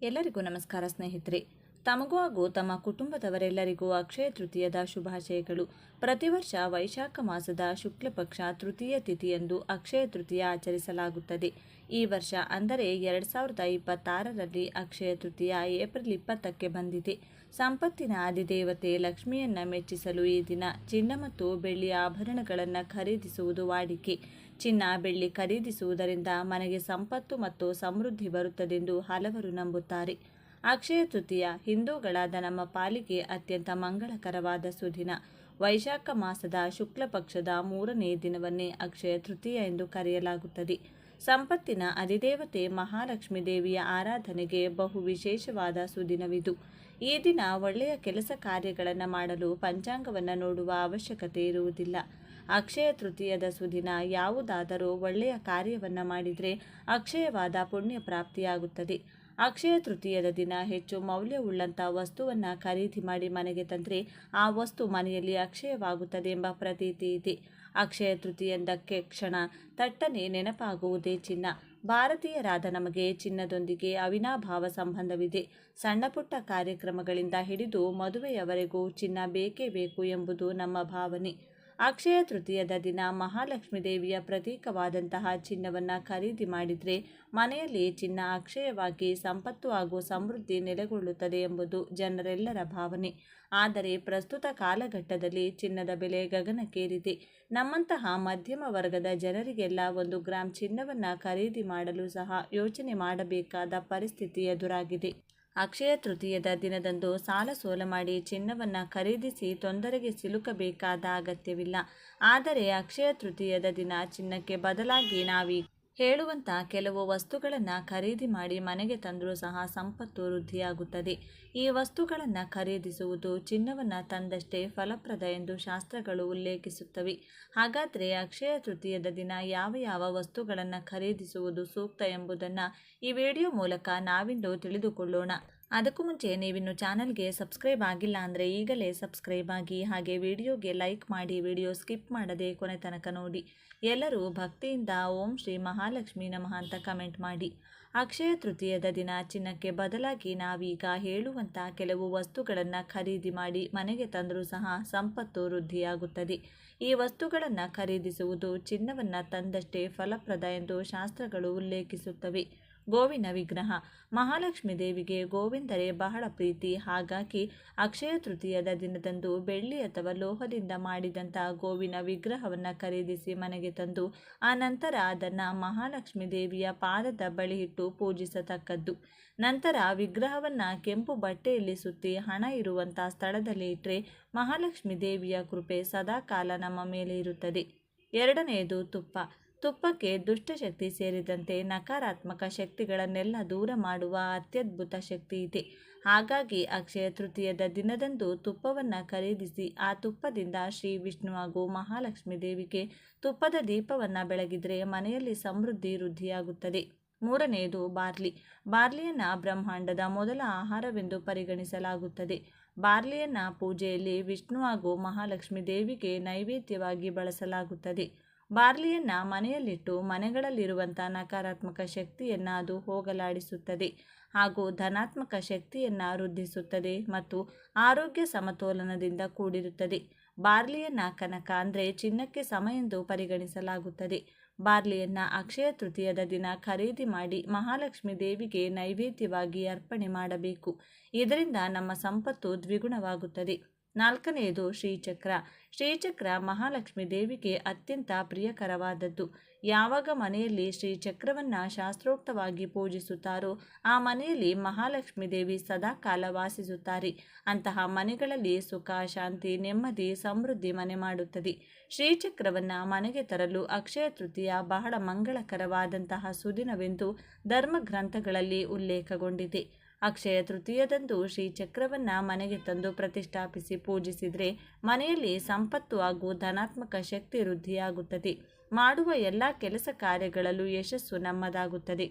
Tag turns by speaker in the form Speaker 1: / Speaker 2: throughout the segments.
Speaker 1: ಎಲ್ಲರಿಗೂ ನಮಸ್ಕಾರ ಸ್ನೇಹಿತರೆ. ತಮಗೂ ಹಾಗೂ ತಮ್ಮ ಕುಟುಂಬದವರೆಲ್ಲರಿಗೂ ಅಕ್ಷಯ ತೃತೀಯದ ಶುಭಾಶಯಗಳು. ಪ್ರತಿ ವರ್ಷ ವೈಶಾಖ ಮಾಸದ ಶುಕ್ಲ ಪಕ್ಷ ತೃತೀಯ ತಿಥಿಯಂದು ಅಕ್ಷಯ ತೃತೀಯ ಆಚರಿಸಲಾಗುತ್ತದೆ. ಈ ವರ್ಷ ಅಂದರೆ 2026ರಲ್ಲಿ ಅಕ್ಷಯ ತೃತೀಯ ಏಪ್ರಿಲ್ 20ಕ್ಕೆ ಬಂದಿದೆ. ಸಂಪತ್ತಿನ ಅಧಿದೇವತೆ ಲಕ್ಷ್ಮಿಯನ್ನ ಮೆಚ್ಚಿಸಲು ಈ ದಿನ ಚಿನ್ನ ಮತ್ತು ಬೆಳ್ಳಿ ಆಭರಣಗಳನ್ನು ಖರೀದಿಸುವುದು ವಾಡಿಕೆ. ಚಿನ್ನ ಬೆಳ್ಳಿ ಖರೀದಿಸುವುದರಿಂದ ಮನೆಗೆ ಸಂಪತ್ತು ಮತ್ತು ಸಮೃದ್ಧಿ ಬರುತ್ತದೆಂದು ಹಲವರು ನಂಬುತ್ತಾರೆ. ಅಕ್ಷಯ ತೃತೀಯ ಹಿಂದೂಗಳಾದ ನಮ್ಮ ಪಾಲಿಗೆ ಅತ್ಯಂತ ಮಂಗಳಕರವಾದ ಸುದಿನ. ವೈಶಾಖ ಮಾಸದ ಶುಕ್ಲ ಪಕ್ಷದ 3ನೇ ದಿನವನ್ನೇ ಅಕ್ಷಯ ತೃತೀಯ ಎಂದು ಕರೆಯಲಾಗುತ್ತದೆ. ಸಂಪತ್ತಿನ ಅಧಿದೇವತೆ ಮಹಾಲಕ್ಷ್ಮೀ ದೇವಿಯ ಆರಾಧನೆಗೆ ಬಹು ವಿಶೇಷವಾದ ಸುದಿನವಿದು. ಈ ದಿನ ಒಳ್ಳೆಯ ಕೆಲಸ ಕಾರ್ಯಗಳನ್ನು ಮಾಡಲು ಪಂಚಾಂಗವನ್ನು ನೋಡುವ ಅವಶ್ಯಕತೆ ಇರುವುದಿಲ್ಲ. ಅಕ್ಷಯ ತೃತೀಯದ ಸುದಿನ ಯಾವುದಾದರೂ ಒಳ್ಳೆಯ ಕಾರ್ಯವನ್ನು ಮಾಡಿದರೆ ಅಕ್ಷಯವಾದ ಪುಣ್ಯ ಪ್ರಾಪ್ತಿಯಾಗುತ್ತದೆ. ಅಕ್ಷಯ ತೃತೀಯದ ದಿನ ಹೆಚ್ಚು ಮೌಲ್ಯವುಳ್ಳಂಥ ವಸ್ತುವನ್ನು ಖರೀದಿ ಮಾಡಿ ಮನೆಗೆ ತಂದರೆ ಆ ವಸ್ತು ಮನೆಯಲ್ಲಿ ಅಕ್ಷಯವಾಗುತ್ತದೆ ಎಂಬ ಪ್ರತೀತಿ ಇದೆ. ಅಕ್ಷಯ ತೃತೀಯಂದಕ್ಕೆ ಕ್ಷಣ ತಟ್ಟನೆ ನೆನಪಾಗುವುದೇ ಚಿನ್ನ. ಭಾರತೀಯರಾದ ನಮಗೆ ಚಿನ್ನದೊಂದಿಗೆ ಅವಿನಾಭಾವ ಸಂಬಂಧವಿದೆ. ಸಣ್ಣ ಪುಟ್ಟ ಕಾರ್ಯಕ್ರಮಗಳಿಂದ ಹಿಡಿದು ಮದುವೆಯವರೆಗೂ ಚಿನ್ನ ಬೇಕೇ ಬೇಕು ಎಂಬುದು ನಮ್ಮ ಭಾವನೆ. ಅಕ್ಷಯ ತೃತೀಯದ ದಿನ ಮಹಾಲಕ್ಷ್ಮೀ ದೇವಿಯ ಪ್ರತೀಕವಾದಂತಹ ಚಿನ್ನವನ್ನು ಖರೀದಿ ಮಾಡಿದರೆ ಮನೆಯಲ್ಲಿ ಚಿನ್ನ ಅಕ್ಷಯವಾಗಿ ಸಂಪತ್ತು ಹಾಗೂ ಸಮೃದ್ಧಿ ನೆಲೆಗೊಳ್ಳುತ್ತದೆ ಎಂಬುದು ಜನರೆಲ್ಲರ ಭಾವನೆ. ಆದರೆ ಪ್ರಸ್ತುತ ಕಾಲಘಟ್ಟದಲ್ಲಿ ಚಿನ್ನದ ಬೆಲೆ ಗಗನಕ್ಕೇರಿದೆ. ನಮ್ಮಂತಹ ಮಧ್ಯಮ ವರ್ಗದ ಜನರಿಗೆಲ್ಲ 1 ಗ್ರಾಂ ಚಿನ್ನವನ್ನು ಖರೀದಿ ಮಾಡಲು ಸಹ ಯೋಚನೆ ಮಾಡಬೇಕಾದ ಪರಿಸ್ಥಿತಿ ಎದುರಾಗಿದೆ. ಅಕ್ಷಯ ತೃತೀಯದ ದಿನದಂದು ಸಾಲ ಸೋಲ ಮಾಡಿ ಚಿನ್ನವನ್ನು ಖರೀದಿಸಿ ತೊಂದರೆಗೆ ಸಿಲುಕಬೇಕಾದ ಅಗತ್ಯವಿಲ್ಲ. ಆದರೆ ಅಕ್ಷಯ ತೃತೀಯದ ದಿನ ಚಿನ್ನಕ್ಕೆ ಬದಲಾಗಿ ನಾವೀಗ ಹೇಳುವಂಥ ಕೆಲವು ವಸ್ತುಗಳನ್ನು ಖರೀದಿ ಮಾಡಿ ಮನೆಗೆ ತಂದರೂ ಸಹ ಸಂಪತ್ತು ವೃದ್ಧಿಯಾಗುತ್ತದೆ. ಈ ವಸ್ತುಗಳನ್ನು ಖರೀದಿಸುವುದು ಚಿನ್ನವನ್ನು ತಂದಷ್ಟೇ ಫಲಪ್ರದ ಎಂದು ಶಾಸ್ತ್ರಗಳು ಉಲ್ಲೇಖಿಸುತ್ತವೆ. ಹಾಗಾದರೆ ಅಕ್ಷಯ ತೃತೀಯದ ದಿನ ಯಾವ ಯಾವ ವಸ್ತುಗಳನ್ನು ಖರೀದಿಸುವುದು ಸೂಕ್ತ ಎಂಬುದನ್ನು ಈ ವಿಡಿಯೋ ಮೂಲಕ ನಾವಿಂದು ತಿಳಿದುಕೊಳ್ಳೋಣ. ಅದಕ್ಕೂ ಮುಂಚೆ ನೀವಿನ್ನು ಚಾನಲ್ಗೆ ಸಬ್ಸ್ಕ್ರೈಬ್ ಆಗಿಲ್ಲ ಅಂದರೆ ಈಗಲೇ ಸಬ್ಸ್ಕ್ರೈಬ್ ಆಗಿ, ಹಾಗೆ ವಿಡಿಯೋಗೆ ಲೈಕ್ ಮಾಡಿ, ವಿಡಿಯೋ ಸ್ಕಿಪ್ ಮಾಡದೆ ಕೊನೆ ತನಕ ನೋಡಿ. ಎಲ್ಲರೂ ಭಕ್ತಿಯಿಂದ ಓಂ ಶ್ರೀ ಮಹಾಲಕ್ಷ್ಮೀ ನಮಃ ಅಂತ ಕಮೆಂಟ್ ಮಾಡಿ. ಅಕ್ಷಯ ತೃತೀಯದ ದಿನ ಚಿನ್ನಕ್ಕೆ ಬದಲಾಗಿ ನಾವೀಗ ಹೇಳುವಂಥ ಕೆಲವು ವಸ್ತುಗಳನ್ನು ಖರೀದಿ ಮಾಡಿ ಮನೆಗೆ ತಂದರೂ ಸಹ ಸಂಪತ್ತು ವೃದ್ಧಿಯಾಗುತ್ತದೆ. ಈ ವಸ್ತುಗಳನ್ನು ಖರೀದಿಸುವುದು ಚಿನ್ನವನ್ನು ತಂದಷ್ಟೇ ಫಲಪ್ರದ ಎಂದು ಶಾಸ್ತ್ರಗಳು ಉಲ್ಲೇಖಿಸುತ್ತವೆ. ಗೋವಿನ ವಿಗ್ರಹ. ಮಹಾಲಕ್ಷ್ಮೀ ದೇವಿಗೆ ಗೋವೆಂದರೆ ಬಹಳ ಪ್ರೀತಿ. ಹಾಗಾಗಿ ಅಕ್ಷಯ ತೃತೀಯದ ದಿನದಂದು ಬೆಳ್ಳಿ ಅಥವಾ ಲೋಹದಿಂದ ಮಾಡಿದಂಥ ಗೋವಿನ ವಿಗ್ರಹವನ್ನು ಖರೀದಿಸಿ ಮನೆಗೆ ತಂದು ಆ ನಂತರ ಅದನ್ನು ಮಹಾಲಕ್ಷ್ಮೀ ದೇವಿಯ ಪಾದದ ಬಳಿ ಇಟ್ಟು ಪೂಜಿಸತಕ್ಕದ್ದು. ನಂತರ ವಿಗ್ರಹವನ್ನು ಕೆಂಪು ಬಟ್ಟೆಯಲ್ಲಿ ಸುತ್ತಿ ಹಣ ಇರುವಂಥ ಸ್ಥಳದಲ್ಲಿ ಇಟ್ಟರೆ ಮಹಾಲಕ್ಷ್ಮೀ ದೇವಿಯ ಕೃಪೆ ಸದಾಕಾಲ ನಮ್ಮ ಮೇಲೆ ಇರುತ್ತದೆ. 2ನೇದು ತುಪ್ಪ. ತುಪ್ಪಕ್ಕೆ ದುಷ್ಟಶಕ್ತಿ ಸೇರಿದಂತೆ ನಕಾರಾತ್ಮಕ ಶಕ್ತಿಗಳನ್ನೆಲ್ಲ ದೂರ ಮಾಡುವ ಅತ್ಯದ್ಭುತ ಶಕ್ತಿ ಇದೆ. ಹಾಗಾಗಿ ಅಕ್ಷಯ ತೃತೀಯದ ದಿನದಂದು ತುಪ್ಪವನ್ನು ಖರೀದಿಸಿ ಆ ತುಪ್ಪದಿಂದ ಶ್ರೀ ವಿಷ್ಣು ಹಾಗೂ ಮಹಾಲಕ್ಷ್ಮೀ ದೇವಿಗೆ ತುಪ್ಪದ ದೀಪವನ್ನು ಬೆಳಗಿದರೆ ಮನೆಯಲ್ಲಿ ಸಮೃದ್ಧಿ ವೃದ್ಧಿಯಾಗುತ್ತದೆ. 3ನೇದು ಬಾರ್ಲಿ. ಬಾರ್ಲಿಯನ್ನು ಬ್ರಹ್ಮಾಂಡದ ಮೊದಲ ಆಹಾರವೆಂದು ಪರಿಗಣಿಸಲಾಗುತ್ತದೆ. ಬಾರ್ಲಿಯನ್ನು ಪೂಜೆಯಲ್ಲಿ ವಿಷ್ಣು ಹಾಗೂ ಮಹಾಲಕ್ಷ್ಮೀ ದೇವಿಗೆ ನೈವೇದ್ಯವಾಗಿ ಬಳಸಲಾಗುತ್ತದೆ. ಬಾರ್ಲಿಯನ್ನು ಮನೆಯಲ್ಲಿಟ್ಟು ಮನೆಗಳಲ್ಲಿರುವಂಥ ನಕಾರಾತ್ಮಕ ಶಕ್ತಿಯನ್ನು ಅದು ಹೋಗಲಾಡಿಸುತ್ತದೆ ಹಾಗೂ ಧನಾತ್ಮಕ ಶಕ್ತಿಯನ್ನು ವೃದ್ಧಿಸುತ್ತದೆ ಮತ್ತು ಆರೋಗ್ಯ ಸಮತೋಲನದಿಂದ ಕೂಡಿರುತ್ತದೆ. ಬಾರ್ಲಿಯನ್ನು ಕನಕ ಅಂದರೆ ಚಿನ್ನಕ್ಕೆ ಸಮ ಎಂದು ಪರಿಗಣಿಸಲಾಗುತ್ತದೆ. ಬಾರ್ಲಿಯನ್ನು ಅಕ್ಷಯ ತೃತೀಯದ ದಿನ ಖರೀದಿ ಮಾಡಿ ಮಹಾಲಕ್ಷ್ಮೀ ದೇವಿಗೆ ನೈವೇದ್ಯವಾಗಿ ಅರ್ಪಣೆ ಮಾಡಬೇಕು. ಇದರಿಂದ ನಮ್ಮ ಸಂಪತ್ತು ದ್ವಿಗುಣವಾಗುತ್ತದೆ. 4ನೇದು ಶ್ರೀಚಕ್ರ. ಶ್ರೀಚಕ್ರ ಮಹಾಲಕ್ಷ್ಮೀ ದೇವಿಗೆ ಅತ್ಯಂತ ಪ್ರಿಯಕರವಾದದ್ದು. ಯಾವಾಗ ಮನೆಯಲ್ಲಿ ಶ್ರೀಚಕ್ರವನ್ನು ಶಾಸ್ತ್ರೋಕ್ತವಾಗಿ ಪೂಜಿಸುತ್ತಾರೋ ಆ ಮನೆಯಲ್ಲಿ ಮಹಾಲಕ್ಷ್ಮೀ ದೇವಿ ಸದಾಕಾಲ ವಾಸಿಸುತ್ತಾರೆ. ಅಂತಹ ಮನೆಗಳಲ್ಲಿ ಸುಖ, ಶಾಂತಿ, ನೆಮ್ಮದಿ, ಸಮೃದ್ಧಿ ಮನೆ ಮಾಡುತ್ತದೆ. ಶ್ರೀಚಕ್ರವನ್ನು ಮನೆಗೆ ತರಲು ಅಕ್ಷಯ ತೃತೀಯ ಬಹಳ ಮಂಗಳಕರವಾದಂತಹ ಸುದಿನವೆಂದು ಧರ್ಮಗ್ರಂಥಗಳಲ್ಲಿ ಉಲ್ಲೇಖಗೊಂಡಿದೆ. ಅಕ್ಷಯ ತೃತೀಯದಂದು ಶ್ರೀಚಕ್ರವನ್ನು ಮನೆಗೆ ತಂದು ಪ್ರತಿಷ್ಠಾಪಿಸಿ ಪೂಜಿಸಿದರೆ ಮನೆಯಲ್ಲಿ ಸಂಪತ್ತು ಹಾಗೂ ಧನಾತ್ಮಕ ಶಕ್ತಿ ವೃದ್ಧಿಯಾಗುತ್ತದೆ. ಮಾಡುವ ಎಲ್ಲ ಕೆಲಸ ಕಾರ್ಯಗಳಲ್ಲೂ ಯಶಸ್ಸು ನಮ್ಮದಾಗುತ್ತದೆ.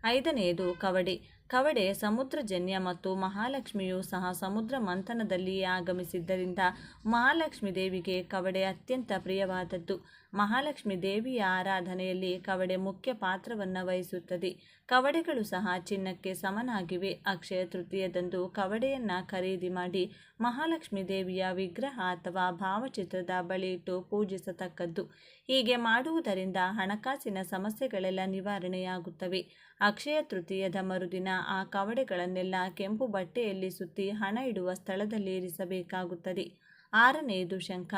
Speaker 1: 5ನೇದು ಕವಡೆ. ಕವಡೆ ಸಮುದ್ರಜನ್ಯ ಮತ್ತು ಮಹಾಲಕ್ಷ್ಮಿಯೂ ಸಹ ಸಮುದ್ರ ಮಂಥನದಲ್ಲಿಯೇ ಆಗಮಿಸಿದ್ದರಿಂದ ಮಹಾಲಕ್ಷ್ಮೀ ದೇವಿಗೆ ಕವಡೆ ಅತ್ಯಂತ ಪ್ರಿಯವಾದದ್ದು. ಮಹಾಲಕ್ಷ್ಮೀ ದೇವಿಯ ಆರಾಧನೆಯಲ್ಲಿ ಕವಡೆ ಮುಖ್ಯ ಪಾತ್ರವನ್ನು ವಹಿಸುತ್ತದೆ. ಕವಡೆಗಳು ಸಹ ಚಿನ್ನಕ್ಕೆ ಸಮನಾಗಿವೆ. ಅಕ್ಷಯ ತೃತೀಯದಂದು ಕವಡೆಯನ್ನು ಖರೀದಿ ಮಾಡಿ ಮಹಾಲಕ್ಷ್ಮೀ ದೇವಿಯ ವಿಗ್ರಹ ಅಥವಾ ಭಾವಚಿತ್ರದ ಬಳಿ ಇಟ್ಟು ಪೂಜಿಸತಕ್ಕದ್ದು. ಹೀಗೆ ಮಾಡುವುದರಿಂದ ಹಣಕಾಸಿನ ಸಮಸ್ಯೆಗಳೆಲ್ಲ ನಿವಾರಣೆಯಾಗುತ್ತವೆ. ಅಕ್ಷಯ ತೃತೀಯದ ಮರುದಿನ ಆ ಕವಡೆಗಳನ್ನೆಲ್ಲ ಕೆಂಪು ಬಟ್ಟೆಯಲ್ಲಿ ಸುತ್ತಿ ಹಣ ಇಡುವ ಸ್ಥಳದಲ್ಲಿ ಇರಿಸಬೇಕಾಗುತ್ತದೆ. 6ನೇದು ಶಂಖ.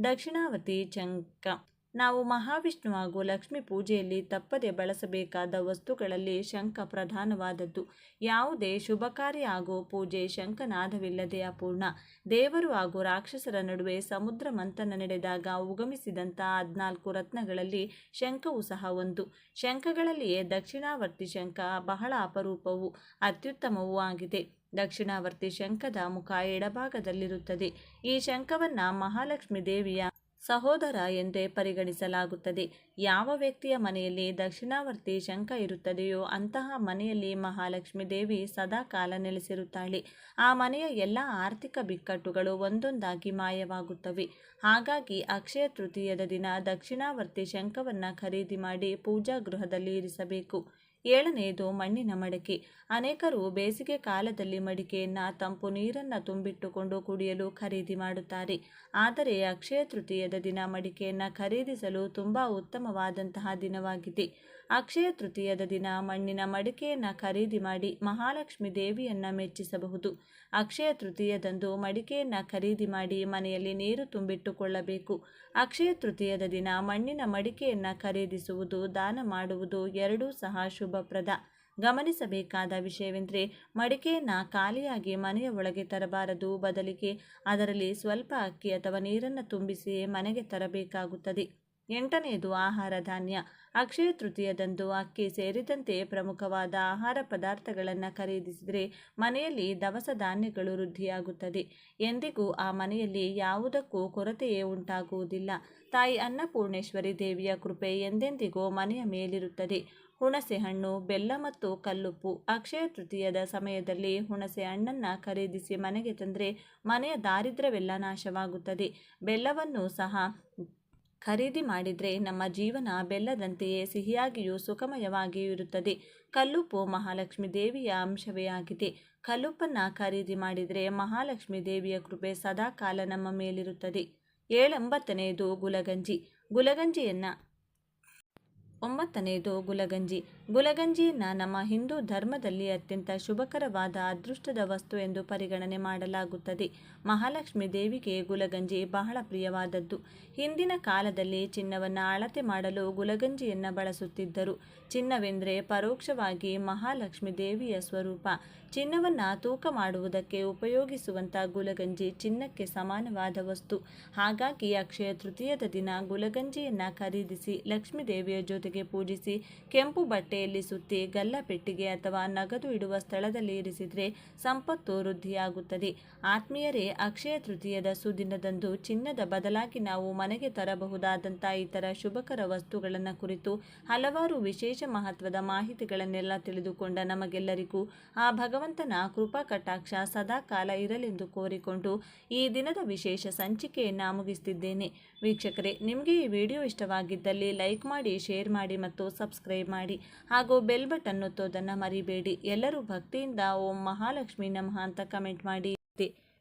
Speaker 1: ದಕ್ಷಿಣಾವರ್ತಿ ಶಂಖ. ನಾವು ಮಹಾವಿಷ್ಣು ಹಾಗೂ ಲಕ್ಷ್ಮೀ ಪೂಜೆಯಲ್ಲಿ ತಪ್ಪದೆ ಬಳಸಬೇಕಾದ ವಸ್ತುಗಳಲ್ಲಿ ಶಂಖ ಪ್ರಧಾನವಾದದ್ದು. ಯಾವುದೇ ಶುಭ ಕಾರ್ಯ ಹಾಗೂ ಪೂಜೆ ಶಂಖನಾದವಿಲ್ಲದೆ ಅಪೂರ್ಣ. ದೇವರು ಹಾಗೂ ರಾಕ್ಷಸರ ನಡುವೆ ಸಮುದ್ರ ಮಂಥನ ನಡೆದಾಗ ಉಗಮಿಸಿದಂಥ 14 ರತ್ನಗಳಲ್ಲಿ ಶಂಖವೂ ಸಹ ಒಂದು. ಶಂಖಗಳಲ್ಲಿಯೇ ದಕ್ಷಿಣಾವರ್ತಿ ಶಂಖ ಬಹಳ ಅಪರೂಪವೂ ಅತ್ಯುತ್ತಮವೂ ಆಗಿದೆ. ದಕ್ಷಿಣಾವರ್ತಿ ಶಂಖದ ಮುಖ ಎಡಭಾಗದಲ್ಲಿರುತ್ತದೆ. ಈ ಶಂಖವನ್ನು ಮಹಾಲಕ್ಷ್ಮೀ ದೇವಿಯ ಸಹೋದರ ಎಂದೇ ಪರಿಗಣಿಸಲಾಗುತ್ತದೆ. ಯಾವ ವ್ಯಕ್ತಿಯ ಮನೆಯಲ್ಲಿ ದಕ್ಷಿಣಾವರ್ತಿ ಶಂಖ ಇರುತ್ತದೆಯೋ ಅಂತಹ ಮನೆಯಲ್ಲಿ ಮಹಾಲಕ್ಷ್ಮೀ ದೇವಿ ಸದಾ ಕಾಲ ನೆಲೆಸಿರುತ್ತಾಳೆ. ಆ ಮನೆಯ ಎಲ್ಲ ಆರ್ಥಿಕ ಬಿಕ್ಕಟ್ಟುಗಳು ಒಂದೊಂದಾಗಿ ಮಾಯವಾಗುತ್ತವೆ. ಹಾಗಾಗಿ ಅಕ್ಷಯ ತೃತೀಯದ ದಿನ ದಕ್ಷಿಣಾವರ್ತಿ ಶಂಖವನ್ನು ಖರೀದಿ ಮಾಡಿ ಪೂಜಾ ಗೃಹದಲ್ಲಿ ಇರಿಸಬೇಕು. 7ನೇದು ಮಣ್ಣಿನ ಮಡಕೆ. ಅನೇಕರು ಬೇಸಿಗೆ ಕಾಲದಲ್ಲಿ ಮಡಿಕೆಯನ್ನು ತಂಪು ನೀರನ್ನು ತುಂಬಿಟ್ಟುಕೊಂಡು ಕುಡಿಯಲು ಖರೀದಿ ಮಾಡುತ್ತಾರೆ. ಆದರೆ ಅಕ್ಷಯ ತೃತೀಯದ ದಿನ ಮಡಿಕೆಯನ್ನು ಖರೀದಿಸಲು ತುಂಬ ಉತ್ತಮವಾದಂತಹ ದಿನವಾಗಿದೆ. ಅಕ್ಷಯ ತೃತೀಯದ ದಿನ ಮಣ್ಣಿನ ಮಡಿಕೆಯನ್ನು ಖರೀದಿ ಮಾಡಿ ಮಹಾಲಕ್ಷ್ಮೀ ದೇವಿಯನ್ನು ಮೆಚ್ಚಿಸಬಹುದು. ಅಕ್ಷಯ ತೃತೀಯದಂದು ಮಡಿಕೆಯನ್ನು ಖರೀದಿ ಮಾಡಿ ಮನೆಯಲ್ಲಿ ನೀರು ತುಂಬಿಟ್ಟುಕೊಳ್ಳಬೇಕು. ಅಕ್ಷಯ ತೃತೀಯದ ದಿನ ಮಣ್ಣಿನ ಮಡಿಕೆಯನ್ನು ಖರೀದಿಸುವುದು, ದಾನ ಮಾಡುವುದು ಎರಡೂ ಸಹ ಶುಭಪ್ರದ. ಗಮನಿಸಬೇಕಾದ ವಿಷಯವೆಂದರೆ ಮಡಿಕೆಯನ್ನು ಖಾಲಿಯಾಗಿ ಮನೆಯ ಒಳಗೆ ತರಬಾರದು. ಬದಲಿಗೆ ಅದರಲ್ಲಿ ಸ್ವಲ್ಪ ಅಕ್ಕಿ ಅಥವಾ ನೀರನ್ನು ತುಂಬಿಸಿ ಮನೆಗೆ ತರಬೇಕಾಗುತ್ತದೆ. 8ನೇದು ಆಹಾರ ಧಾನ್ಯ. ಅಕ್ಷಯ ತೃತೀಯದಂದು ಅಕ್ಕಿ ಸೇರಿದಂತೆ ಪ್ರಮುಖವಾದ ಆಹಾರ ಪದಾರ್ಥಗಳನ್ನು ಖರೀದಿಸಿದರೆ ಮನೆಯಲ್ಲಿ ದವಸ ಧಾನ್ಯಗಳು ವೃದ್ಧಿಯಾಗುತ್ತದೆ. ಎಂದಿಗೂ ಆ ಮನೆಯಲ್ಲಿ ಯಾವುದಕ್ಕೂ ಕೊರತೆಯೇ ಉಂಟಾಗುವುದಿಲ್ಲ. ತಾಯಿ ಅನ್ನಪೂರ್ಣೇಶ್ವರಿ ದೇವಿಯ ಕೃಪೆ ಎಂದೆಂದಿಗೂ ಮನೆಯ ಮೇಲಿರುತ್ತದೆ. ಹುಣಸೆ ಹಣ್ಣು, ಬೆಲ್ಲ ಮತ್ತು ಕಲ್ಲುಪ್ಪು. ಅಕ್ಷಯ ತೃತೀಯದ ಸಮಯದಲ್ಲಿ ಹುಣಸೆ ಹಣ್ಣನ್ನು ಖರೀದಿಸಿ ಮನೆಗೆ ತಂದರೆ ಮನೆಯ ದಾರಿದ್ರ್ಯವೆಲ್ಲ ನಾಶವಾಗುತ್ತದೆ. ಬೆಲ್ಲವನ್ನು ಸಹ ಖರೀದಿ ಮಾಡಿದರೆ ನಮ್ಮ ಜೀವನ ಬೆಲ್ಲದಂತೆಯೇ ಸಿಹಿಯಾಗಿಯೂ ಸುಖಮಯವಾಗಿಯೂ ಇರುತ್ತದೆ. ಕಲ್ಲುಪ್ಪು ಮಹಾಲಕ್ಷ್ಮೀ ದೇವಿಯ ಅಂಶವೇ ಆಗಿದೆ. ಕಲ್ಲುಪ್ಪನ್ನು ಖರೀದಿ ಮಾಡಿದರೆ ಮಹಾಲಕ್ಷ್ಮೀ ದೇವಿಯ ಕೃಪೆ ಸದಾ ಕಾಲ ನಮ್ಮ ಮೇಲಿರುತ್ತದೆ. 9ನೇದು ಗುಲಗಂಜಿ. ಗುಲಗಂಜಿಯನ್ನು 9ನೇದು ಗುಲಗಂಜಿ. ಗುಲಗಂಜಿಯನ್ನು ನಮ್ಮ ಹಿಂದೂ ಧರ್ಮದಲ್ಲಿ ಅತ್ಯಂತ ಶುಭಕರವಾದ ಅದೃಷ್ಟದ ವಸ್ತು ಎಂದು ಪರಿಗಣನೆ ಮಾಡಲಾಗುತ್ತದೆ. ಮಹಾಲಕ್ಷ್ಮೀ ದೇವಿಗೆ ಗುಲಗಂಜಿ ಬಹಳ ಪ್ರಿಯವಾದದ್ದು. ಹಿಂದಿನ ಕಾಲದಲ್ಲಿ ಚಿನ್ನವನ್ನು ಅಳತೆ ಮಾಡಲು ಗುಲಗಂಜಿಯನ್ನು ಬಳಸುತ್ತಿದ್ದರು. ಚಿನ್ನವೆಂದರೆ ಪರೋಕ್ಷವಾಗಿ ಮಹಾಲಕ್ಷ್ಮೀ ದೇವಿಯ ಸ್ವರೂಪ. ಚಿನ್ನವನ್ನು ತೂಕ ಮಾಡುವುದಕ್ಕೆ ಉಪಯೋಗಿಸುವಂಥ ಗುಲಗಂಜಿ ಚಿನ್ನಕ್ಕೆ ಸಮಾನವಾದ ವಸ್ತು. ಹಾಗಾಗಿ ಅಕ್ಷಯ ತೃತೀಯದ ದಿನ ಗುಲಗಂಜಿಯನ್ನು ಖರೀದಿಸಿ ಲಕ್ಷ್ಮೀ ದೇವಿಯ ಜೊತೆಗೆ ಪೂಜಿಸಿ ಕೆಂಪು ಬಟ್ಟೆಯಲ್ಲಿ ಸುತ್ತಿ ಗಲ್ಲಪೆಟ್ಟಿಗೆ ಅಥವಾ ನಗದು ಇಡುವ ಸ್ಥಳದಲ್ಲಿ ಇರಿಸಿದರೆ ಸಂಪತ್ತು ವೃದ್ಧಿಯಾಗುತ್ತದೆ. ಆತ್ಮೀಯರೇ, ಅಕ್ಷಯ ತೃತೀಯದ ಸುದಿನದಂದು ಚಿನ್ನದ ಬದಲಾಗಿ ನಾವು ಮನೆಗೆ ತರಬಹುದಾದಂಥ ಇತರ ಶುಭಕರ ವಸ್ತುಗಳನ್ನು ಕುರಿತು ಹಲವಾರು ವಿಶೇಷ ಮಹತ್ವದ ಮಾಹಿತಿಗಳನ್ನೆಲ್ಲ ತಿಳಿದುಕೊಂಡ ನಮಗೆಲ್ಲರಿಗೂ ಆ ಭಗವಂತನ ಕೃಪಾ ಕಟಾಕ್ಷ ಸದಾ ಕಾಲ ಇರಲೆಂದು ಕೋರಿಕೊಂಡು ಈ ದಿನದ ವಿಶೇಷ ಸಂಚಿಕೆಯನ್ನು ಮುಗಿಸುತ್ತಿದ್ದೇನೆ. ವೀಕ್ಷಕರೇ, ನಿಮಗೆ ಈ ವಿಡಿಯೋ ಇಷ್ಟವಾಗಿದ್ದಲ್ಲಿ ಲೈಕ್ ಮಾಡಿ, ಶೇರ್ ಮಾಡಿ ಮತ್ತು ಸಬ್ಸ್ಕ್ರೈಬ್ ಮಾಡಿ ಹಾಗೂ ಬೆಲ್ ಬಟನ್ ಒತ್ತೋದನ್ನು ಮರಿಬೇಡಿ. ಎಲ್ಲರೂ ಭಕ್ತಿಯಿಂದ ಓಂ ಮಹಾಲಕ್ಷ್ಮಿ ನಮಃ ಅಂತ ಕಮೆಂಟ್ ಮಾಡಿ.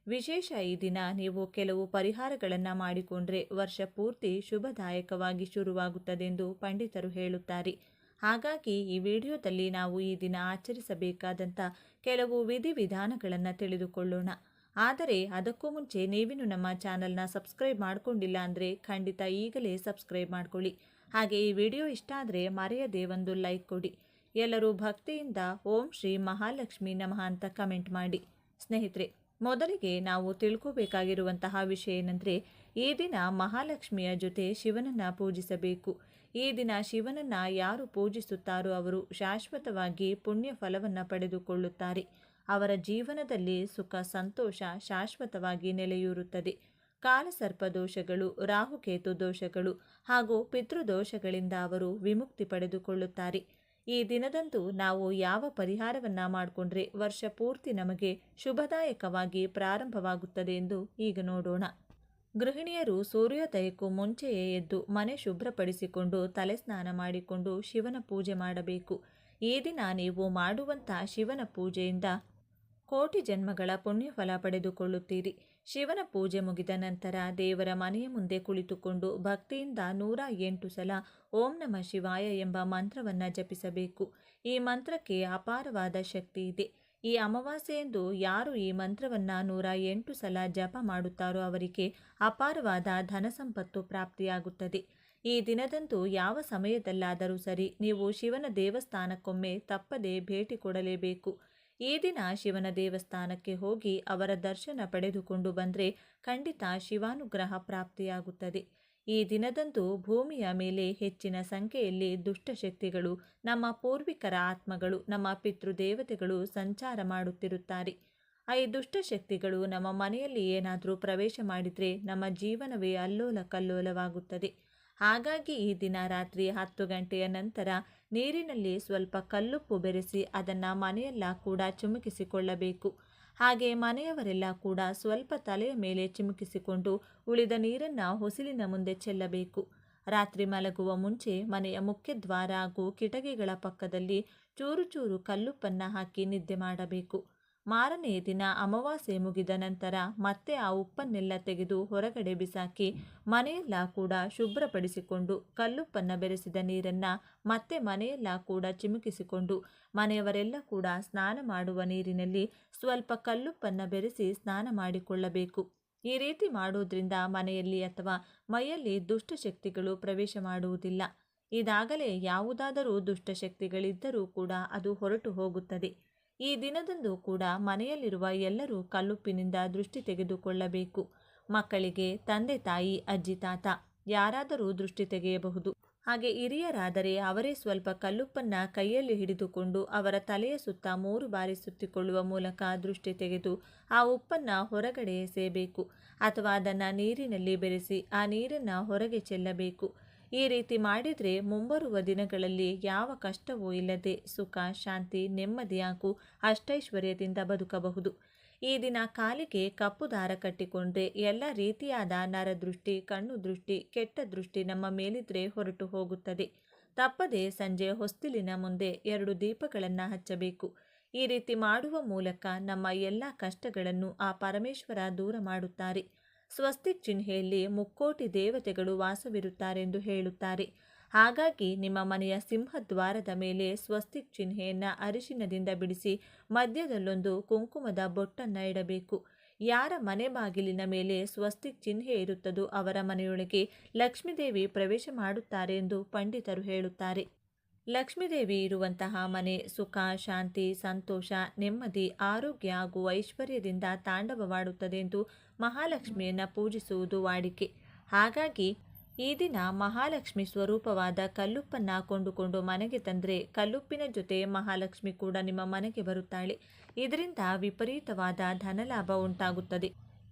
Speaker 1: ವಿಶೇಷ ಈ ದಿನ ನೀವು ಕೆಲವು ಪರಿಹಾರಗಳನ್ನು ಮಾಡಿಕೊಂಡ್ರೆ ವರ್ಷ ಪೂರ್ತಿ ಶುಭದಾಯಕವಾಗಿ ಶುರುವಾಗುತ್ತದೆಂದು ಪಂಡಿತರು ಹೇಳುತ್ತಾರೆ. ಹಾಗಾಗಿ ಈ ವಿಡಿಯೋದಲ್ಲಿ ನಾವು ಈ ದಿನ ಆಚರಿಸಬೇಕಾದಂಥ ಕೆಲವು ವಿಧಿವಿಧಾನಗಳನ್ನು ತಿಳಿದುಕೊಳ್ಳೋಣ. ಆದರೆ ಅದಕ್ಕೂ ಮುಂಚೆ ನೀವಿನ್ನು ನಮ್ಮ ಚಾನಲ್ನ ಸಬ್ಸ್ಕ್ರೈಬ್ ಮಾಡಿಕೊಂಡಿಲ್ಲ ಅಂದರೆ ಖಂಡಿತ ಈಗಲೇ ಸಬ್ಸ್ಕ್ರೈಬ್ ಮಾಡ್ಕೊಳ್ಳಿ. ಹಾಗೆ ಈ ವಿಡಿಯೋ ಇಷ್ಟ ಆದರೆ ಮರೆಯದೇ ಒಂದು ಲೈಕ್ ಕೊಡಿ. ಎಲ್ಲರೂ ಭಕ್ತಿಯಿಂದ ಓಂ ಶ್ರೀ ಮಹಾಲಕ್ಷ್ಮಿ ನಮಃ ಅಂತ ಕಮೆಂಟ್ ಮಾಡಿ. ಸ್ನೇಹಿತರೆ, ಮೊದಲಿಗೆ ನಾವು ತಿಳ್ಕೋಬೇಕಾಗಿರುವಂತಹ ವಿಷಯ ಏನೆಂದರೆ, ಈ ದಿನ ಮಹಾಲಕ್ಷ್ಮಿಯ ಜೊತೆ ಶಿವನನ್ನು ಪೂಜಿಸಬೇಕು. ಈ ದಿನ ಶಿವನನ್ನು ಯಾರು ಪೂಜಿಸುತ್ತಾರೋ ಅವರು ಶಾಶ್ವತವಾಗಿ ಪುಣ್ಯ ಫಲವನ್ನು ಪಡೆದುಕೊಳ್ಳುತ್ತಾರೆ. ಅವರ ಜೀವನದಲ್ಲಿ ಸುಖ ಸಂತೋಷ ಶಾಶ್ವತವಾಗಿ ನೆಲೆಯೂರುತ್ತದೆ. ಕಾಲಸರ್ಪ ದೋಷಗಳು, ರಾಹುಕೇತು ದೋಷಗಳು ಹಾಗೂ ಪಿತೃದೋಷಗಳಿಂದ ಅವರು ವಿಮುಕ್ತಿ ಪಡೆದುಕೊಳ್ಳುತ್ತಾರೆ. ಈ ದಿನದಂದು ನಾವು ಯಾವ ಪರಿಹಾರವನ್ನು ಮಾಡಿಕೊಂಡ್ರೆ ವರ್ಷ ಪೂರ್ತಿ ನಮಗೆ ಶುಭದಾಯಕವಾಗಿ ಪ್ರಾರಂಭವಾಗುತ್ತದೆ ಎಂದು ಈಗ ನೋಡೋಣ. ಗೃಹಿಣಿಯರು ಸೂರ್ಯೋದಯಕ್ಕೂ ಮುಂಚೆಯೇ ಎದ್ದು ಮನೆ ಶುಭ್ರಪಡಿಸಿಕೊಂಡು ತಲೆ ಸ್ನಾನ ಮಾಡಿಕೊಂಡು ಶಿವನ ಪೂಜೆ ಮಾಡಬೇಕು. ಈ ದಿನ ನೀವು ಮಾಡುವಂಥ ಶಿವನ ಪೂಜೆಯಿಂದ ಕೋಟಿ ಜನ್ಮಗಳ ಪುಣ್ಯಫಲ ಪಡೆದುಕೊಳ್ಳುತ್ತೀರಿ. ಶಿವನ ಪೂಜೆ ಮುಗಿದ ನಂತರ ದೇವರ ಮನೆಯ ಮುಂದೆ ಕುಳಿತುಕೊಂಡು ಭಕ್ತಿಯಿಂದ 108 ಸಲ ಓಂ ನಮಃ ಶಿವಾಯ ಎಂಬ ಮಂತ್ರವನ್ನು ಜಪಿಸಬೇಕು. ಈ ಮಂತ್ರಕ್ಕೆ ಅಪಾರವಾದ ಶಕ್ತಿ ಇದೆ. ಈ ಅಮಾವಾಸ್ಯೆಯಂದು ಯಾರು ಈ ಮಂತ್ರವನ್ನು 108 ಸಲ ಜಪ ಮಾಡುತ್ತಾರೋ ಅವರಿಗೆ ಅಪಾರವಾದ ಧನ ಸಂಪತ್ತು ಪ್ರಾಪ್ತಿಯಾಗುತ್ತದೆ. ಈ ದಿನದಂದು ಯಾವ ಸಮಯದಲ್ಲಾದರೂ ಸರಿ ನೀವು ಶಿವನ ದೇವಸ್ಥಾನಕ್ಕೊಮ್ಮೆ ತಪ್ಪದೆ ಭೇಟಿ ಕೊಡಲೇಬೇಕು. ಈ ದಿನ ಶಿವನ ದೇವಸ್ಥಾನಕ್ಕೆ ಹೋಗಿ ಅವರ ದರ್ಶನ ಪಡೆದುಕೊಂಡು ಬಂದರೆ ಖಂಡಿತ ಶಿವಾನುಗ್ರಹ ಪ್ರಾಪ್ತಿಯಾಗುತ್ತದೆ. ಈ ದಿನದಂದು ಭೂಮಿಯ ಮೇಲೆ ಹೆಚ್ಚಿನ ಸಂಖ್ಯೆಯಲ್ಲಿ ದುಷ್ಟಶಕ್ತಿಗಳು, ನಮ್ಮ ಪೂರ್ವಿಕರ ಆತ್ಮಗಳು, ನಮ್ಮ ಪಿತೃದೇವತೆಗಳು ಸಂಚಾರ ಮಾಡುತ್ತಿರುತ್ತಾರೆ. ಈ ದುಷ್ಟಶಕ್ತಿಗಳು ನಮ್ಮ ಮನೆಯಲ್ಲಿ ಏನಾದರೂ ಪ್ರವೇಶ ಮಾಡಿದರೆ ನಮ್ಮ ಜೀವನವೇ ಅಲ್ಲೋಲ ಕಲ್ಲೋಲವಾಗುತ್ತದೆ. ಹಾಗಾಗಿ ಈ ದಿನ ರಾತ್ರಿ 10 ಗಂಟೆಯ ನಂತರ ನೀರಿನಲ್ಲಿ ಸ್ವಲ್ಪ ಕಲ್ಲುಪ್ಪು ಬೆರೆಸಿ ಅದನ್ನು ಮನೆಯೆಲ್ಲ ಕೂಡ ಚಿಮುಕಿಸಿಕೊಳ್ಳಬೇಕು. ಹಾಗೆ ಮನೆಯವರೆಲ್ಲ ಕೂಡ ಸ್ವಲ್ಪ ತಲೆಯ ಮೇಲೆ ಚಿಮುಕಿಸಿಕೊಂಡು ಉಳಿದ ನೀರನ್ನು ಹೊಸಿಲಿನ ಮುಂದೆ ಚೆಲ್ಲಬೇಕು. ರಾತ್ರಿ ಮಲಗುವ ಮುಂಚೆ ಮನೆಯ ಮುಖ್ಯ ದ್ವಾರ ಹಾಗೂ ಕಿಟಕಿಗಳ ಪಕ್ಕದಲ್ಲಿ ಚೂರು ಚೂರು ಕಲ್ಲುಪ್ಪನ್ನು ಹಾಕಿ ನಿದ್ದೆ ಮಾಡಬೇಕು. ಮಾರನೇ ದಿನ ಅಮಾವಾಸ್ಯೆ ಮುಗಿದ ನಂತರ ಮತ್ತೆ ಆ ಉಪ್ಪನ್ನೆಲ್ಲ ತೆಗೆದು ಹೊರಗಡೆ ಬಿಸಾಕಿ ಮನೆಯೆಲ್ಲ ಕೂಡ ಶುಭ್ರಪಡಿಸಿಕೊಂಡು ಕಲ್ಲುಪ್ಪನ್ನು ಬೆರೆಸಿದ ನೀರನ್ನು ಮತ್ತೆ ಮನೆಯೆಲ್ಲ ಕೂಡ ಚಿಮುಕಿಸಿಕೊಂಡು ಮನೆಯವರೆಲ್ಲ ಕೂಡ ಸ್ನಾನ ಮಾಡುವ ನೀರಿನಲ್ಲಿ ಸ್ವಲ್ಪ ಕಲ್ಲುಪ್ಪನ್ನು ಬೆರೆಸಿ ಸ್ನಾನ ಮಾಡಿಕೊಳ್ಳಬೇಕು. ಈ ರೀತಿ ಮಾಡೋದ್ರಿಂದ ಮನೆಯಲ್ಲಿ ಅಥವಾ ಮೈಯಲ್ಲಿ ದುಷ್ಟಶಕ್ತಿಗಳು ಪ್ರವೇಶ ಮಾಡುವುದಿಲ್ಲ. ಇದಾಗಲೇ ಯಾವುದಾದರೂ ದುಷ್ಟಶಕ್ತಿಗಳಿದ್ದರೂ ಕೂಡ ಅದು ಹೊರಟು ಹೋಗುತ್ತದೆ. ಈ ದಿನದಂದು ಕೂಡ ಮನೆಯಲ್ಲಿರುವ ಎಲ್ಲರೂ ಕಲ್ಲುಪ್ಪಿನಿಂದ ದೃಷ್ಟಿ ತೆಗೆದುಕೊಳ್ಳಬೇಕು. ಮಕ್ಕಳಿಗೆ ತಂದೆ ತಾಯಿ, ಅಜ್ಜಿ ತಾತ ಯಾರಾದರೂ ದೃಷ್ಟಿ ತೆಗೆಯಬಹುದು. ಹಾಗೆ ಹಿರಿಯರಾದರೆ ಅವರೇ ಸ್ವಲ್ಪ ಕಲ್ಲುಪ್ಪನ್ನು ಕೈಯಲ್ಲಿ ಹಿಡಿದುಕೊಂಡು ಅವರ ತಲೆಯ ಸುತ್ತ 3 ಬಾರಿ ಸುತ್ತಿಕೊಳ್ಳುವ ಮೂಲಕ ದೃಷ್ಟಿ ತೆಗೆದು ಆ ಉಪ್ಪನ್ನು ಹೊರಗಡೆ ಎಸೆಯಬೇಕು. ಅಥವಾ ಅದನ್ನು ನೀರಿನಲ್ಲಿ ಬೆರೆಸಿ ಆ ನೀರನ್ನು ಹೊರಗೆ ಚೆಲ್ಲಬೇಕು. ಈ ರೀತಿ ಮಾಡಿದರೆ ಮುಂಬರುವ ದಿನಗಳಲ್ಲಿ ಯಾವ ಕಷ್ಟವೂ ಇಲ್ಲದೆ ಸುಖ, ಶಾಂತಿ, ನೆಮ್ಮದಿ ಹಾಗೂ ಅಷ್ಟೈಶ್ವರ್ಯದಿಂದ ಬದುಕಬಹುದು. ಈ ದಿನ ಕಾಲಿಗೆ ಕಪ್ಪು ದಾರ ಕಟ್ಟಿಕೊಂಡ್ರೆ ಎಲ್ಲ ರೀತಿಯಾದ ನರದೃಷ್ಟಿ, ಕಣ್ಣು ದೃಷ್ಟಿ, ಕೆಟ್ಟ ದೃಷ್ಟಿ ನಮ್ಮ ಮೇಲಿದ್ರೆ ಹೊರಟು ಹೋಗುತ್ತದೆ. ತಪ್ಪದೆ ಸಂಜೆ ಹೊಸ್ತಿಲಿನ ಮುಂದೆ 2 ದೀಪಗಳನ್ನು ಹಚ್ಚಬೇಕು. ಈ ರೀತಿ ಮಾಡುವ ಮೂಲಕ ನಮ್ಮ ಎಲ್ಲ ಕಷ್ಟಗಳನ್ನು ಆ ಪರಮೇಶ್ವರ ದೂರ ಮಾಡುತ್ತಾರೆ. ಸ್ವಸ್ತಿಕ್ ಚಿಹ್ನೆಯಲ್ಲಿ ಮುಕ್ಕೋಟಿ ದೇವತೆಗಳು ವಾಸವಿರುತ್ತಾರೆಂದು ಹೇಳುತ್ತಾರೆ. ಹಾಗಾಗಿ ನಿಮ್ಮ ಮನೆಯ ಸಿಂಹದ್ವಾರದ ಮೇಲೆ ಸ್ವಸ್ತಿಕ್ ಚಿಹ್ನೆಯನ್ನು ಅರಿಶಿನದಿಂದ ಬಿಡಿಸಿ ಮಧ್ಯದಲ್ಲೊಂದು ಕುಂಕುಮದ ಬೊಟ್ಟನ್ನು ಇಡಬೇಕು. ಯಾರ ಮನೆ ಬಾಗಿಲಿನ ಮೇಲೆ ಸ್ವಸ್ತಿಕ್ ಚಿಹ್ನೆ ಇರುತ್ತದೋ ಅವರ ಮನೆಯೊಳಗೆ ಲಕ್ಷ್ಮೀದೇವಿ ಪ್ರವೇಶ ಮಾಡುತ್ತಾರೆ ಎಂದು ಪಂಡಿತರು ಹೇಳುತ್ತಾರೆ. ಲಕ್ಷ್ಮೀದೇವಿ ಇರುವಂತಹ ಮನೆ ಸುಖ, ಶಾಂತಿ, ಸಂತೋಷ, ನೆಮ್ಮದಿ, ಆರೋಗ್ಯ ಹಾಗೂ ಐಶ್ವರ್ಯದಿಂದ ತಾಂಡವವಾಡುತ್ತದೆ ಎಂದು ಮಹಾಲಕ್ಷ್ಮಿಯನ್ನು ಪೂಜಿಸುವುದು ವಾಡಿಕೆ. ಹಾಗಾಗಿ ಈ ದಿನ ಮಹಾಲಕ್ಷ್ಮಿ ಸ್ವರೂಪವಾದ ಕಲ್ಲುಪ್ಪನ್ನು ಕೊಂಡುಕೊಂಡು ಮನೆಗೆ ತಂದರೆ ಕಲ್ಲುಪ್ಪಿನ ಜೊತೆ ಮಹಾಲಕ್ಷ್ಮಿ ಕೂಡ ನಿಮ್ಮ ಮನೆಗೆ ಬರುತ್ತಾಳೆ. ಇದರಿಂದ ವಿಪರೀತವಾದ ಧನಲಾಭ ಉಂಟಾಗುತ್ತದೆ.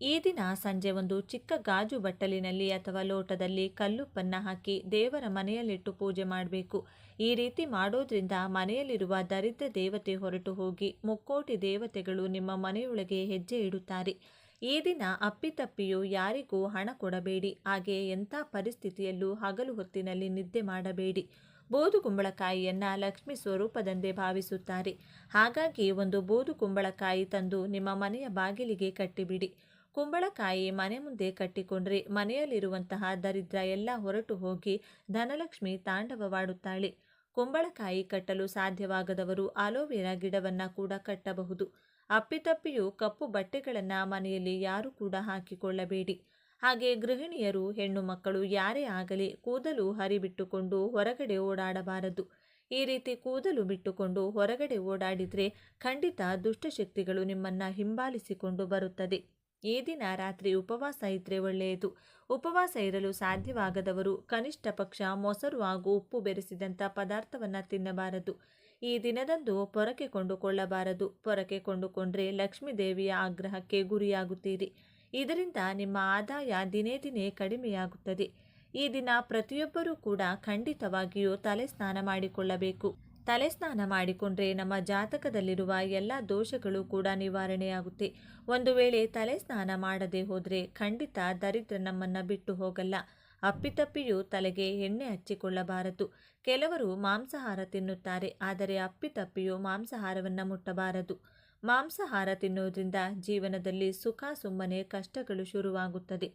Speaker 1: ಈ ದಿನ ಸಂಜೆ ಒಂದು ಚಿಕ್ಕ ಗಾಜು ಬಟ್ಟಲಿನಲ್ಲಿ ಅಥವಾ ಲೋಟದಲ್ಲಿ ಕಲ್ಲುಪ್ಪನ್ನು ಹಾಕಿ ದೇವರ ಮನೆಯಲ್ಲಿಟ್ಟು ಪೂಜೆ ಮಾಡಬೇಕು. ಈ ರೀತಿ ಮಾಡೋದ್ರಿಂದ ಮನೆಯಲ್ಲಿರುವ ದರಿದ್ರ ದೇವತೆ ಹೊರಟು ಹೋಗಿ ಮುಕ್ಕೋಟಿ ದೇವತೆಗಳು ನಿಮ್ಮ ಮನೆಯೊಳಗೆ ಹೆಜ್ಜೆ ಇಡುತ್ತಾರೆ. ಈ ದಿನ ಅಪ್ಪಿತಪ್ಪಿಯೂ ಯಾರಿಗೂ ಹಣ ಕೊಡಬೇಡಿ. ಹಾಗೆ ಎಂಥ ಪರಿಸ್ಥಿತಿಯಲ್ಲೂ ಹಗಲು ಹೊತ್ತಿನಲ್ಲಿ ನಿದ್ದೆ ಮಾಡಬೇಡಿ. ಬೂದು ಕುಂಬಳಕಾಯಿಯನ್ನು ಲಕ್ಷ್ಮಿ ಸ್ವರೂಪದಂದೇ ಭಾವಿಸುತ್ತಾರೆ. ಹಾಗಾಗಿ ಒಂದು ಬೂದು ಕುಂಬಳಕಾಯಿ ತಂದು ನಿಮ್ಮ ಮನೆಯ ಬಾಗಿಲಿಗೆ ಕಟ್ಟಿಬಿಡಿ. ಕುಂಬಳಕಾಯಿ ಮನೆ ಮುಂದೆ ಕಟ್ಟಿಕೊಂಡ್ರೆ ಮನೆಯಲ್ಲಿರುವಂತಹ ದರಿದ್ರ ಎಲ್ಲ ಹೊರಟು ಹೋಗಿ ಧನಲಕ್ಷ್ಮಿ ತಾಂಡವವಾಡುತ್ತಾಳೆ. ಕುಂಬಳಕಾಯಿ ಕಟ್ಟಲು ಸಾಧ್ಯವಾಗದವರು ಅಲೋವೆರಾ ಗಿಡವನ್ನು ಕೂಡ ಕಟ್ಟಬಹುದು. ಅಪ್ಪಿತಪ್ಪಿಯೂ ಕಪ್ಪು ಬಟ್ಟೆಗಳನ್ನು ಮನೆಯಲ್ಲಿ ಯಾರೂ ಕೂಡ ಹಾಕಿಕೊಳ್ಳಬೇಡಿ. ಹಾಗೆ ಗೃಹಿಣಿಯರು, ಹೆಣ್ಣು ಮಕ್ಕಳು ಯಾರೇ ಆಗಲಿ ಕೂದಲು ಹರಿಬಿಟ್ಟುಕೊಂಡು ಹೊರಗಡೆ ಓಡಾಡಬಾರದು. ಈ ರೀತಿ ಕೂದಲು ಬಿಟ್ಟುಕೊಂಡು ಹೊರಗಡೆ ಓಡಾಡಿದರೆ ಖಂಡಿತ ದುಷ್ಟಶಕ್ತಿಗಳು ನಿಮ್ಮನ್ನು ಹಿಂಬಾಲಿಸಿಕೊಂಡು ಬರುತ್ತದೆ. ಈ ದಿನ ರಾತ್ರಿ ಉಪವಾಸ ಇದ್ದರೆ ಒಳ್ಳೆಯದು. ಉಪವಾಸ ಇರಲು ಸಾಧ್ಯವಾಗದವರು ಕನಿಷ್ಠ ಪಕ್ಷ ಮೊಸರು ಹಾಗೂ ಉಪ್ಪು ಬೆರೆಸಿದಂಥ ಪದಾರ್ಥವನ್ನು ತಿನ್ನಬಾರದು. ಈ ದಿನದಂದು ಪೊರಕೆ ಕೊಂಡುಕೊಳ್ಳಬಾರದು. ಪೊರಕೆ ಕೊಂಡುಕೊಂಡ್ರೆ ಲಕ್ಷ್ಮೀ ದೇವಿಯ ಆಗ್ರಹಕ್ಕೆ ಗುರಿಯಾಗುತ್ತೀರಿ. ಇದರಿಂದ ನಿಮ್ಮ ಆದಾಯ ದಿನೇ ದಿನೇ ಕಡಿಮೆಯಾಗುತ್ತದೆ. ಈ ದಿನ ಪ್ರತಿಯೊಬ್ಬರೂ ಕೂಡ ಖಂಡಿತವಾಗಿಯೂ ತಲೆ ಸ್ನಾನ ಮಾಡಿಕೊಳ್ಳಬೇಕು. ತಲೆ ಸ್ನಾನ ಮಾಡಿಕೊಂಡ್ರೆ ನಮ್ಮ ಜಾತಕದಲ್ಲಿರುವ ಎಲ್ಲ ದೋಷಗಳು ಕೂಡ ನಿವಾರಣೆಯಾಗುತ್ತೆ. ಒಂದು ವೇಳೆ ತಲೆ ಸ್ನಾನ ಮಾಡದೆ ಹೋದರೆ ಖಂಡಿತ ದರಿದ್ರ ನಮ್ಮನ್ನು ಬಿಟ್ಟು ಹೋಗಲ್ಲ. ಅಪ್ಪಿತಪ್ಪಿಯೂ ತಲೆಗೆ ಎಣ್ಣೆ ಹಚ್ಚಿಕೊಳ್ಳಬಾರದು. ಕೆಲವರು ಮಾಂಸಾಹಾರ ತಿನ್ನುತ್ತಾರೆ, ಆದರೆ ಅಪ್ಪಿತಪ್ಪಿಯೂ ಮಾಂಸಾಹಾರವನ್ನು ಮುಟ್ಟಬಾರದು. ಮಾಂಸಾಹಾರ ತಿನ್ನುವುದರಿಂದ ಜೀವನದಲ್ಲಿ ಸುಖ ಸುಮ್ಮನೆ ಕಷ್ಟಗಳು ಶುರುವಾಗುತ್ತದೆ.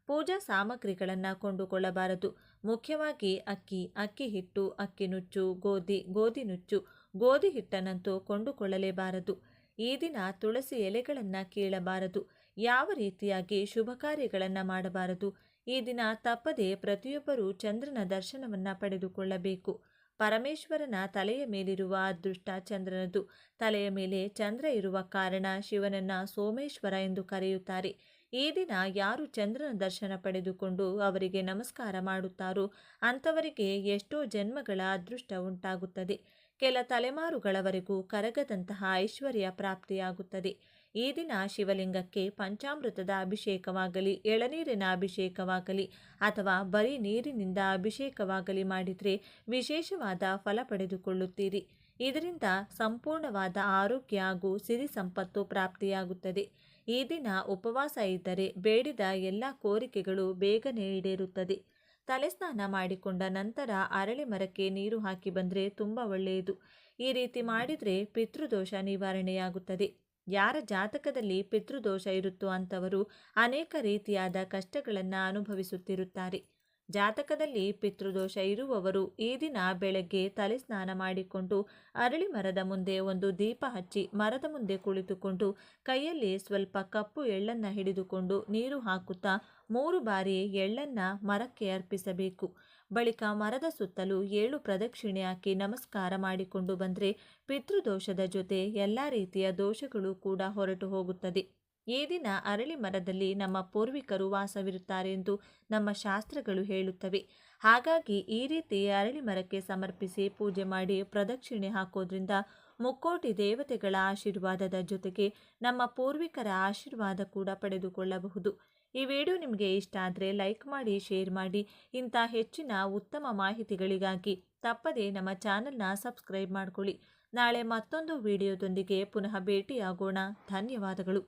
Speaker 1: ಪೂಜಾ ಸಾಮಗ್ರಿಗಳನ್ನು ಕೊಂಡುಕೊಳ್ಳಬಾರದು. ಮುಖ್ಯವಾಗಿ ಅಕ್ಕಿ ಹಿಟ್ಟು, ಅಕ್ಕಿ ನುಚ್ಚು, ಗೋಧಿ ನುಚ್ಚು, ಗೋಧಿ ಹಿಟ್ಟನ್ನಂತೂ ಕೊಂಡುಕೊಳ್ಳಲೇಬಾರದು. ಈ ದಿನ ತುಳಸಿ ಎಲೆಗಳನ್ನು ಕೀಳಬಾರದು. ಯಾವ ರೀತಿಯಾಗಿ ಶುಭ ಕಾರ್ಯಗಳನ್ನು ಮಾಡಬಾರದು. ಈ ದಿನ ತಪ್ಪದೆ ಪ್ರತಿಯೊಬ್ಬರೂ ಚಂದ್ರನ ದರ್ಶನವನ್ನು ಪಡೆದುಕೊಳ್ಳಬೇಕು. ಪರಮೇಶ್ವರನ ತಲೆಯ ಮೇಲಿರುವ ಅದೃಷ್ಟ ಚಂದ್ರನದು. ತಲೆಯ ಮೇಲೆ ಚಂದ್ರ ಇರುವ ಕಾರಣ ಶಿವನನ್ನ ಸೋಮೇಶ್ವರ ಎಂದು ಕರೆಯುತ್ತಾರೆ. ಈ ದಿನ ಯಾರು ಚಂದ್ರನ ದರ್ಶನ ಪಡೆದುಕೊಂಡು ಅವರಿಗೆ ನಮಸ್ಕಾರ ಮಾಡುತ್ತಾರೋ ಅಂಥವರಿಗೆ ಎಷ್ಟೋ ಜನ್ಮಗಳ ಅದೃಷ್ಟ ಉಂಟಾಗುತ್ತದೆ. ಕೆಲ ತಲೆಮಾರುಗಳವರೆಗೂ ಕರಗದಂತಹ ಐಶ್ವರ್ಯ ಪ್ರಾಪ್ತಿಯಾಗುತ್ತದೆ. ಈ ದಿನ ಶಿವಲಿಂಗಕ್ಕೆ ಪಂಚಾಮೃತದ ಅಭಿಷೇಕವಾಗಲಿ, ಎಳನೀರಿನ ಅಭಿಷೇಕವಾಗಲಿ ಅಥವಾ ಬರೀ ನೀರಿನಿಂದ ಅಭಿಷೇಕವಾಗಲಿ ಮಾಡಿದರೆ ವಿಶೇಷವಾದ ಫಲ ಪಡೆದುಕೊಳ್ಳುತ್ತೀರಿ. ಇದರಿಂದ ಸಂಪೂರ್ಣವಾದ ಆರೋಗ್ಯ ಹಾಗೂ ಸಿರಿ ಸಂಪತ್ತು ಪ್ರಾಪ್ತಿಯಾಗುತ್ತದೆ. ಈ ದಿನ ಉಪವಾಸ ಇದ್ದರೆ ಬೇಡಿದ ಎಲ್ಲ ಕೋರಿಕೆಗಳು ಬೇಗನೆ ಈಡೇರುತ್ತದೆ. ತಲೆಸ್ನಾನ ಮಾಡಿಕೊಂಡ ನಂತರ ಅರಳಿ ಮರಕ್ಕೆ ನೀರು ಹಾಕಿ ಬಂದರೆ ತುಂಬ ಒಳ್ಳೆಯದು. ಈ ರೀತಿ ಮಾಡಿದರೆ ಪಿತೃದೋಷ ನಿವಾರಣೆಯಾಗುತ್ತದೆ. ಯಾರ ಜಾತಕದಲ್ಲಿ ಪಿತೃದೋಷ ಇರುತ್ತೋ ಅಂಥವರು ಅನೇಕ ರೀತಿಯಾದ ಕಷ್ಟಗಳನ್ನು ಅನುಭವಿಸುತ್ತಿರುತ್ತಾರೆ. ಜಾತಕದಲ್ಲಿ ಪಿತೃದೋಷ ಇರುವವರು ಈ ದಿನ ಬೆಳಗ್ಗೆ ತಲೆ ಸ್ನಾನ ಮಾಡಿಕೊಂಡು ಅರಳಿ ಮರದ ಮುಂದೆ ಒಂದು ದೀಪ ಹಚ್ಚಿ ಮರದ ಮುಂದೆ ಕುಳಿತುಕೊಂಡು ಕೈಯಲ್ಲಿ ಸ್ವಲ್ಪ ಕಪ್ಪು ಎಳ್ಳನ್ನು ಹಿಡಿದುಕೊಂಡು ನೀರು ಹಾಕುತ್ತಾ 3 ಬಾರಿ ಎಳ್ಳನ್ನು ಮರಕ್ಕೆ ಅರ್ಪಿಸಬೇಕು. ಬಳಿಕ ಮರದ ಸುತ್ತಲೂ 7 ಪ್ರದಕ್ಷಿಣೆ ಹಾಕಿ ನಮಸ್ಕಾರ ಮಾಡಿಕೊಂಡು ಬಂದರೆ ಪಿತೃದೋಷದ ಜೊತೆ ಎಲ್ಲ ರೀತಿಯ ದೋಷಗಳು ಕೂಡ ಹೊರಟು ಹೋಗುತ್ತದೆ. ಈ ದಿನ ಅರಳಿ ಮರದಲ್ಲಿ ನಮ್ಮ ಪೂರ್ವಿಕರು ವಾಸವಿರುತ್ತಾರೆ ಎಂದು ನಮ್ಮ ಶಾಸ್ತ್ರಗಳು ಹೇಳುತ್ತವೆ. ಹಾಗಾಗಿ ಈ ರೀತಿ ಅರಳಿ ಮರಕ್ಕೆ ಸಮರ್ಪಿಸಿ ಪೂಜೆ ಮಾಡಿ ಪ್ರದಕ್ಷಿಣೆ ಹಾಕೋದ್ರಿಂದ ಮುಕ್ಕೋಟಿ ದೇವತೆಗಳ ಆಶೀರ್ವಾದದ ಜೊತೆಗೆ ನಮ್ಮ ಪೂರ್ವಿಕರ ಆಶೀರ್ವಾದ ಕೂಡ ಪಡೆದುಕೊಳ್ಳಬಹುದು. ಈ ವಿಡಿಯೋ ನಿಮಗೆ ಇಷ್ಟ ಆದರೆ ಲೈಕ್ ಮಾಡಿ, ಶೇರ್ ಮಾಡಿ. ಇಂಥ ಹೆಚ್ಚಿನ ಉತ್ತಮ ಮಾಹಿತಿಗಳಿಗಾಗಿ ತಪ್ಪದೇ ನಮ್ಮ ಚಾನಲ್ನ ಸಬ್ಸ್ಕ್ರೈಬ್ ಮಾಡಿಕೊಳ್ಳಿ. ನಾಳೆ ಮತ್ತೊಂದು ವಿಡಿಯೋದೊಂದಿಗೆ ಪುನಃ ಭೇಟಿಯಾಗೋಣ. ಧನ್ಯವಾದಗಳು.